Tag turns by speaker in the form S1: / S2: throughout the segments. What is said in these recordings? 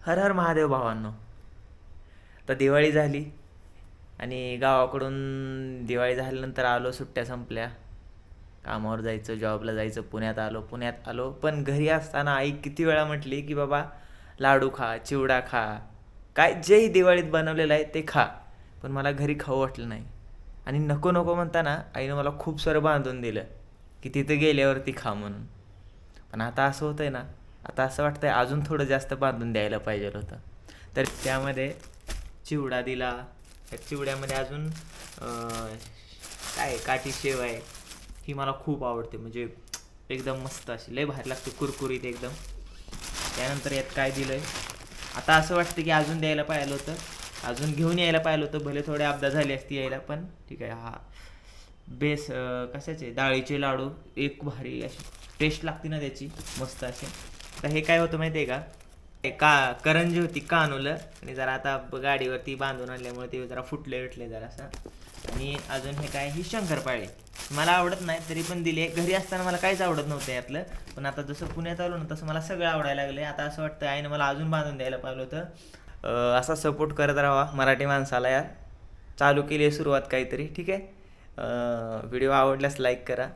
S1: हर हर महादेव भावांनो. तर दिवाळी झाली आणि गावाकडून दिवाळी झाल्यानंतर आलो, सुट्ट्या संपल्या, कामावर जायचं, जॉबला जायचं, पुण्यात आलो. पण घरी असताना आई किती वेळा म्हटली की बाबा लाडू खा, चिवडा खा, काय जेही दिवाळीत बनवलेलं आहे ते खा. पण मला घरी खाऊ वाटलं नाही आणि नको नको म्हणताना आईनं मला खूप सारं बांधून दिलं की तिथं गेल्यावरती खा म्हणून. पण आता असं होतंय ना, आता असं वाटतंय अजून थोडं जास्त बांधून द्यायला पाहिजे होतं. तर त्यामध्ये चिवडा दिला. त्या चिवड्यामध्ये अजून काय काठी शेव आहे, ही मला खूप आवडते. म्हणजे एकदम मस्त अशी लय भारी लागते, कुरकुरीत एकदम. त्यानंतर यात काय दिलं आहे, आता असं वाटतं की अजून द्यायला पाहिलं होतं, अजून घेऊन यायला पाहिलं होतं. भले थोडे अपघात झाली असती यायला, पण ठीक आहे. हा बेस कशाचे डाळीचे लाडू, एक भारी अशी टेस्ट लागते ना त्याची, मस्त असे. तर हे काय होतं माहिती आहे का, करंजी होती कानूलं, आणि जरा आता गाडीवरती बांधून आणल्यामुळे ते जरा फुटले जरासं. आणि अजून हे काय, ही शंकरपाळी मला आवडत नाही तरी पण दिली. घरी असताना मला काहीच आवडत नव्हतं यातलं, पण आता जसं पुण्यात आलो ना तसं मला सगळं आवडायला लागलं. आता असं वाटतं आईनं मला अजून बांधून द्यायला पाहिलं होतं. असा सपोर्ट करत राहा मराठी माणसाला यार. चालू केली आहे सुरुवात काहीतरी, ठीक आहे. व्हिडिओ आवडल्यास लाईक करा.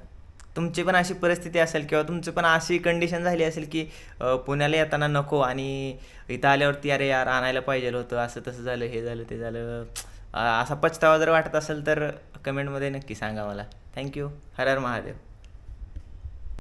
S1: तुमची पण अशी परिस्थिती असेल किंवा तुमची पण अशी कंडिशन झाली असेल की पुण्याला येताना नको आणि इथं आल्यावरती अरे यार आणायला पाहिजे होतं, असं तसं झालं, हे झालं ते झालं, असा पछतावा जर वाटत असेल तर कमेंटमध्ये नक्की सांगा मला. थँक्यू. हर हर महादेव.